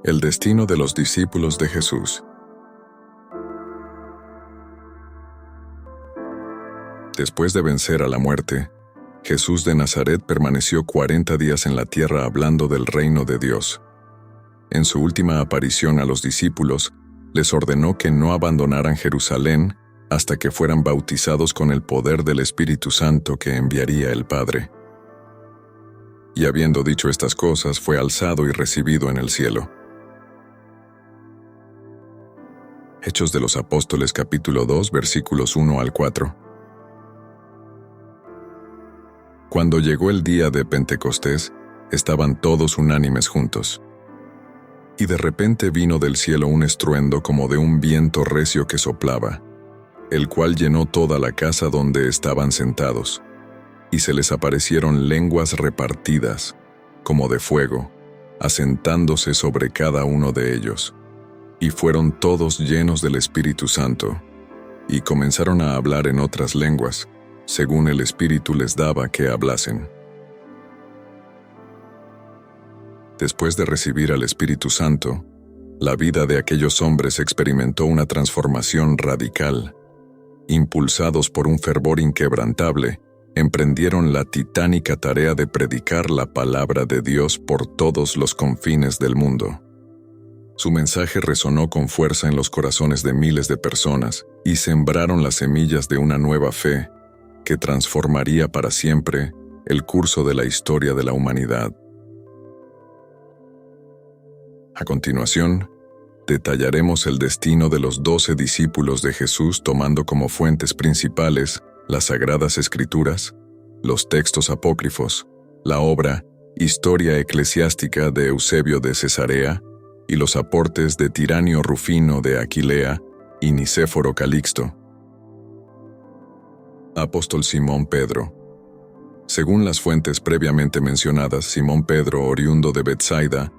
El destino de los discípulos de Jesús. Después de vencer a la muerte, Jesús de Nazaret permaneció 40 días en la tierra hablando del reino de Dios. En su última aparición a los discípulos, les ordenó que no abandonaran Jerusalén hasta que fueran bautizados con el poder del Espíritu Santo que enviaría el Padre. Y habiendo dicho estas cosas, fue alzado y recibido en el cielo. Hechos de los Apóstoles capítulo 2 versículos 1 al 4. Cuando llegó el día de Pentecostés, estaban todos unánimes juntos. Y de repente vino del cielo un estruendo como de un viento recio que soplaba, el cual llenó toda la casa donde estaban sentados, y se les aparecieron lenguas repartidas, como de fuego, asentándose sobre cada uno de ellos. Y fueron todos llenos del Espíritu Santo, y comenzaron a hablar en otras lenguas, según el Espíritu les daba que hablasen. Después de recibir al Espíritu Santo, la vida de aquellos hombres experimentó una transformación radical. Impulsados por un fervor inquebrantable, emprendieron la titánica tarea de predicar la palabra de Dios por todos los confines del mundo. Su mensaje resonó con fuerza en los corazones de miles de personas y sembraron las semillas de una nueva fe que transformaría para siempre el curso de la historia de la humanidad. A continuación, detallaremos el destino de los 12 discípulos de Jesús tomando como fuentes principales las Sagradas Escrituras, los textos apócrifos, la obra Historia Eclesiástica de Eusebio de Cesarea y los aportes de Tiranio Rufino de Aquilea y Nicéforo Calixto. Apóstol Simón Pedro. Según las fuentes previamente mencionadas, Simón Pedro, oriundo de Betsaida,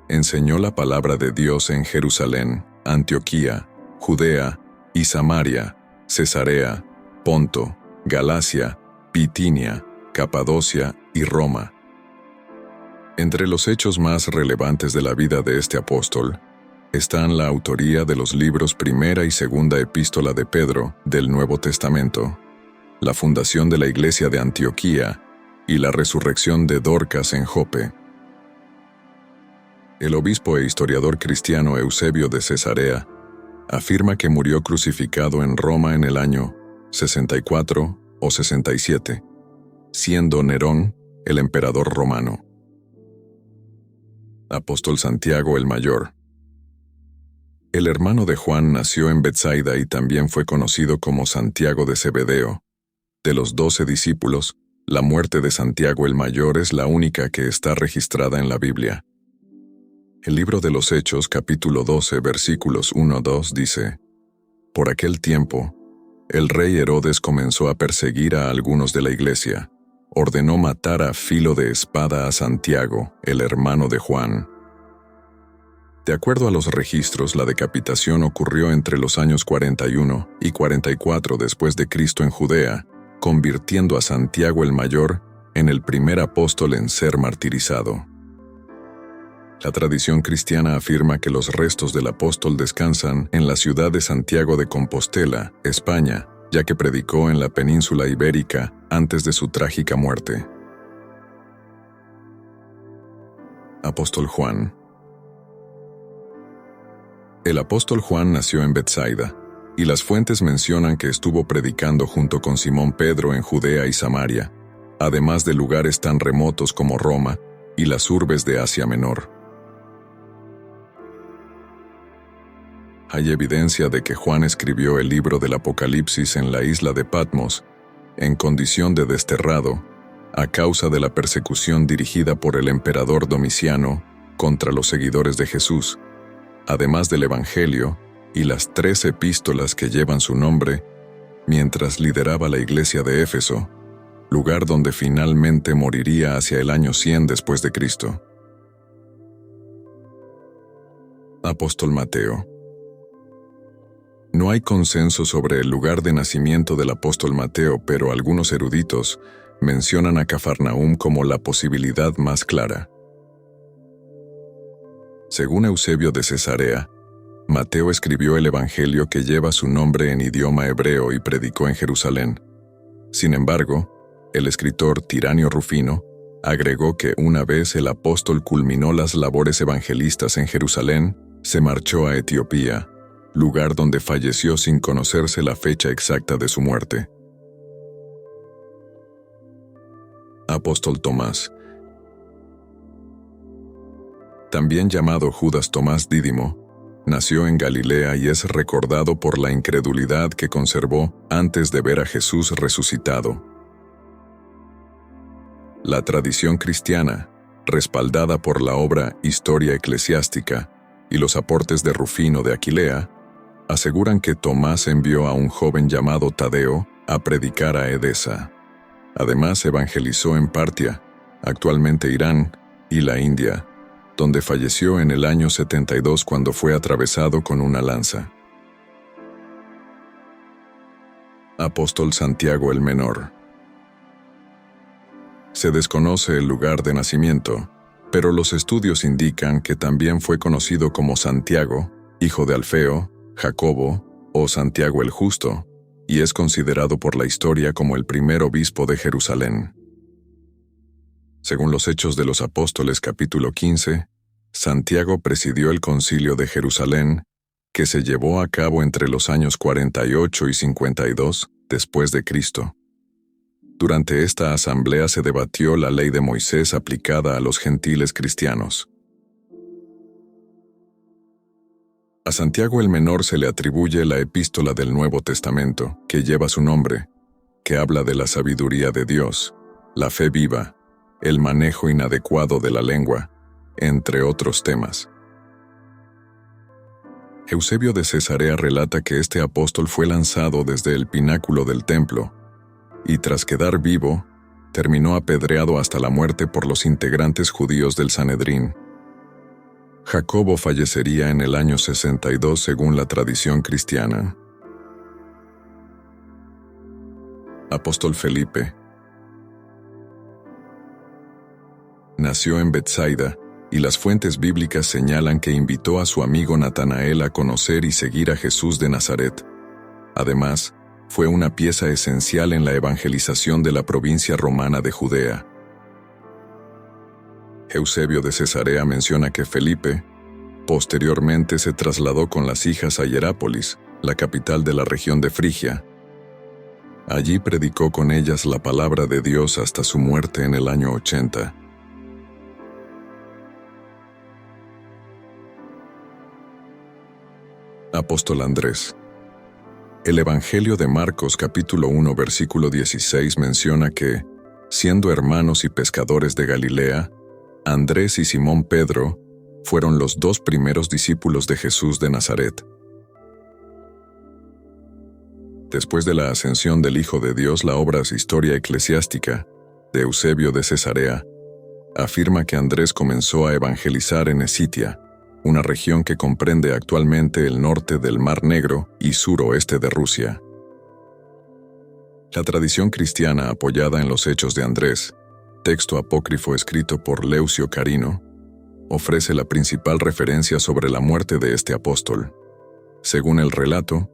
enseñó la palabra de Dios en Jerusalén, Antioquía, Judea y Samaria, Cesarea, Ponto, Galacia, Bitinia, Capadocia y Roma. Entre los hechos más relevantes de la vida de este apóstol están la autoría de los libros Primera y Segunda Epístola de Pedro del Nuevo Testamento, la fundación de la iglesia de Antioquía y la resurrección de Dorcas en Jope. El obispo e historiador cristiano Eusebio de Cesarea afirma que murió crucificado en Roma en el año 64 o 67, siendo Nerón el emperador romano. Apóstol Santiago el Mayor. El hermano de Juan nació en Betsaida y también fue conocido como Santiago de Zebedeo. De los 12 discípulos, la muerte de Santiago el Mayor es la única que está registrada en la Biblia. El libro de los Hechos, capítulo 12, versículos 1-2 dice: Por aquel tiempo, el rey Herodes comenzó a perseguir a algunos de la iglesia. Ordenó matar a filo de espada a Santiago, el hermano de Juan. De acuerdo a los registros, la decapitación ocurrió entre los años 41 y 44 después de Cristo en Judea, convirtiendo a Santiago el Mayor en el primer apóstol en ser martirizado. La tradición cristiana afirma que los restos del apóstol descansan en la ciudad de Santiago de Compostela, España, ya que predicó en la península ibérica antes de su trágica muerte. Apóstol Juan. El apóstol Juan nació en Betsaida, y las fuentes mencionan que estuvo predicando junto con Simón Pedro en Judea y Samaria, además de lugares tan remotos como Roma y las urbes de Asia Menor. Hay evidencia de que Juan escribió el libro del Apocalipsis en la isla de Patmos, en condición de desterrado, a causa de la persecución dirigida por el emperador Domiciano contra los seguidores de Jesús, además del Evangelio y las 3 epístolas que llevan su nombre, mientras lideraba la iglesia de Éfeso, lugar donde finalmente moriría hacia el año 100 después de Cristo. Apóstol Mateo. No hay consenso sobre el lugar de nacimiento del apóstol Mateo, pero algunos eruditos mencionan a Cafarnaúm como la posibilidad más clara. Según Eusebio de Cesarea, Mateo escribió el Evangelio que lleva su nombre en idioma hebreo y predicó en Jerusalén. Sin embargo, el escritor Tiranio Rufino agregó que una vez el apóstol culminó las labores evangelistas en Jerusalén, se marchó a Etiopía, lugar donde falleció sin conocerse la fecha exacta de su muerte. Apóstol Tomás. También llamado Judas Tomás Dídimo, nació en Galilea y es recordado por la incredulidad que conservó antes de ver a Jesús resucitado. La tradición cristiana, respaldada por la obra Historia Eclesiástica y los aportes de Rufino de Aquilea, aseguran que Tomás envió a un joven llamado Tadeo a predicar a Edesa. Además, evangelizó en Partia, actualmente Irán, y la India, donde falleció en el año 72 cuando fue atravesado con una lanza. Apóstol Santiago el Menor. Se desconoce el lugar de nacimiento, pero los estudios indican que también fue conocido como Santiago, hijo de Alfeo, Jacobo o Santiago el Justo, y es considerado por la historia como el primer obispo de Jerusalén. Según los Hechos de los Apóstoles capítulo 15, Santiago presidió el Concilio de Jerusalén, que se llevó a cabo entre los años 48 y 52 después de Cristo. Durante esta asamblea se debatió la ley de Moisés aplicada a los gentiles cristianos. A Santiago el Menor se le atribuye la epístola del Nuevo Testamento, que lleva su nombre, que habla de la sabiduría de Dios, la fe viva, el manejo inadecuado de la lengua, entre otros temas. Eusebio de Cesarea relata que este apóstol fue lanzado desde el pináculo del templo, y tras quedar vivo, terminó apedreado hasta la muerte por los integrantes judíos del Sanedrín. Jacobo fallecería en el año 62 según la tradición cristiana. Apóstol Felipe. Nació en Betsaida, y las fuentes bíblicas señalan que invitó a su amigo Natanael a conocer y seguir a Jesús de Nazaret. Además, fue una pieza esencial en la evangelización de la provincia romana de Judea. Eusebio de Cesarea menciona que Felipe, posteriormente se trasladó con las hijas a Hierápolis, la capital de la región de Frigia. Allí predicó con ellas la palabra de Dios hasta su muerte en el año 80. Apóstol Andrés. El Evangelio de Marcos capítulo 1 versículo 16 menciona que, siendo hermanos y pescadores de Galilea, Andrés y Simón Pedro fueron los dos primeros discípulos de Jesús de Nazaret. Después de la ascensión del Hijo de Dios, la obra Historia Eclesiástica, de Eusebio de Cesarea, afirma que Andrés comenzó a evangelizar en Escitia, una región que comprende actualmente el norte del Mar Negro y suroeste de Rusia. La tradición cristiana apoyada en los Hechos de Andrés, texto apócrifo escrito por Leucio Carino, ofrece la principal referencia sobre la muerte de este apóstol. Según el relato,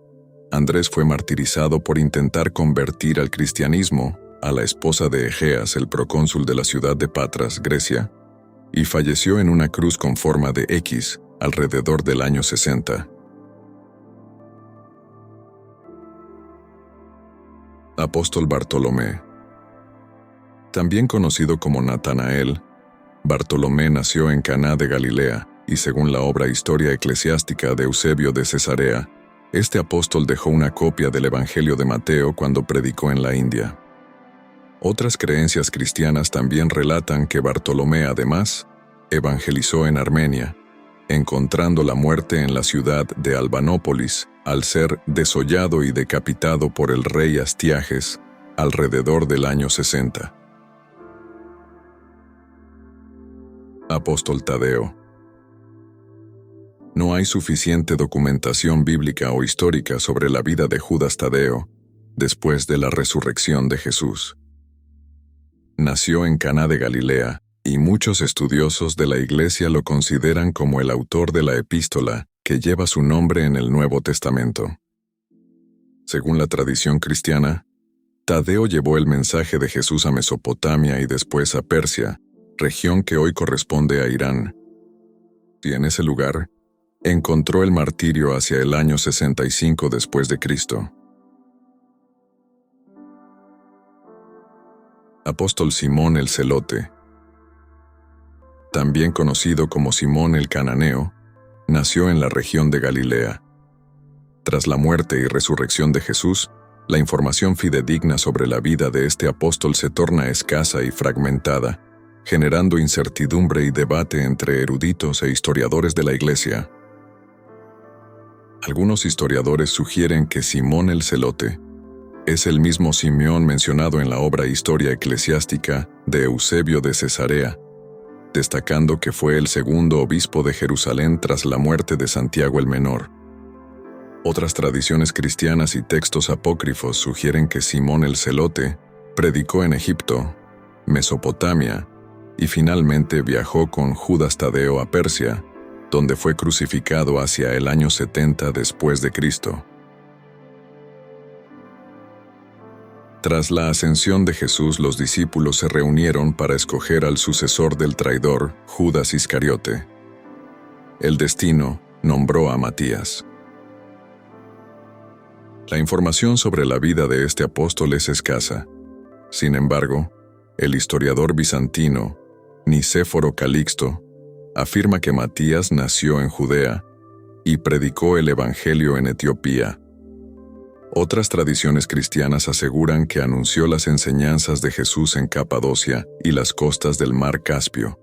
Andrés fue martirizado por intentar convertir al cristianismo a la esposa de Egeas, el procónsul de la ciudad de Patras, Grecia, y falleció en una cruz con forma de X alrededor del año 60. Apóstol Bartolomé. También conocido como Natanael, Bartolomé nació en Caná de Galilea, y según la obra Historia Eclesiástica de Eusebio de Cesarea, este apóstol dejó una copia del Evangelio de Mateo cuando predicó en la India. Otras creencias cristianas también relatan que Bartolomé, además, evangelizó en Armenia, encontrando la muerte en la ciudad de Albanópolis al ser desollado y decapitado por el rey Astiages alrededor del año 60. Apóstol Tadeo. No hay suficiente documentación bíblica o histórica sobre la vida de Judas Tadeo después de la resurrección de Jesús. Nació en Caná de Galilea, y muchos estudiosos de la Iglesia lo consideran como el autor de la epístola que lleva su nombre en el Nuevo Testamento. Según la tradición cristiana, Tadeo llevó el mensaje de Jesús a Mesopotamia y después a Persia, región que hoy corresponde a Irán. Y en ese lugar, encontró el martirio hacia el año 65 después de Cristo. Apóstol Simón el Celote, también conocido como Simón el Cananeo, nació en la región de Galilea. Tras la muerte y resurrección de Jesús, la información fidedigna sobre la vida de este apóstol se torna escasa y fragmentada, generando incertidumbre y debate entre eruditos e historiadores de la Iglesia. Algunos historiadores sugieren que Simón el Celote es el mismo Simeón mencionado en la obra Historia Eclesiástica de Eusebio de Cesarea, destacando que fue el segundo obispo de Jerusalén tras la muerte de Santiago el Menor. Otras tradiciones cristianas y textos apócrifos sugieren que Simón el Celote predicó en Egipto, Mesopotamia, y finalmente viajó con Judas Tadeo a Persia, donde fue crucificado hacia el año 70 después de Cristo. Tras la ascensión de Jesús, los discípulos se reunieron para escoger al sucesor del traidor, Judas Iscariote. El destino nombró a Matías. La información sobre la vida de este apóstol es escasa. Sin embargo, el historiador bizantino, Nicéforo Calixto, afirma que Matías nació en Judea y predicó el Evangelio en Etiopía. Otras tradiciones cristianas aseguran que anunció las enseñanzas de Jesús en Capadocia y las costas del mar Caspio.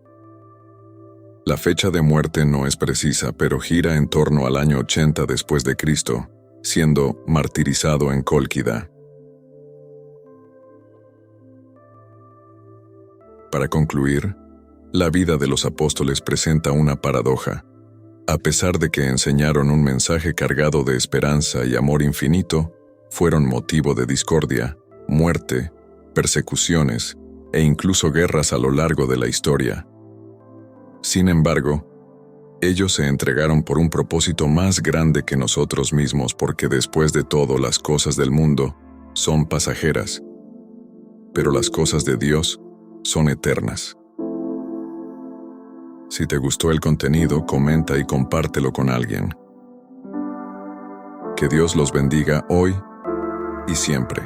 La fecha de muerte no es precisa, pero gira en torno al año 80 después de Cristo, siendo martirizado en Cólquida. Para concluir, la vida de los apóstoles presenta una paradoja. A pesar de que enseñaron un mensaje cargado de esperanza y amor infinito, fueron motivo de discordia, muerte, persecuciones e incluso guerras a lo largo de la historia. Sin embargo, ellos se entregaron por un propósito más grande que nosotros mismos, porque después de todo las cosas del mundo son pasajeras, pero las cosas de Dios son eternas. Si te gustó el contenido, comenta y compártelo con alguien. Que Dios los bendiga hoy y siempre.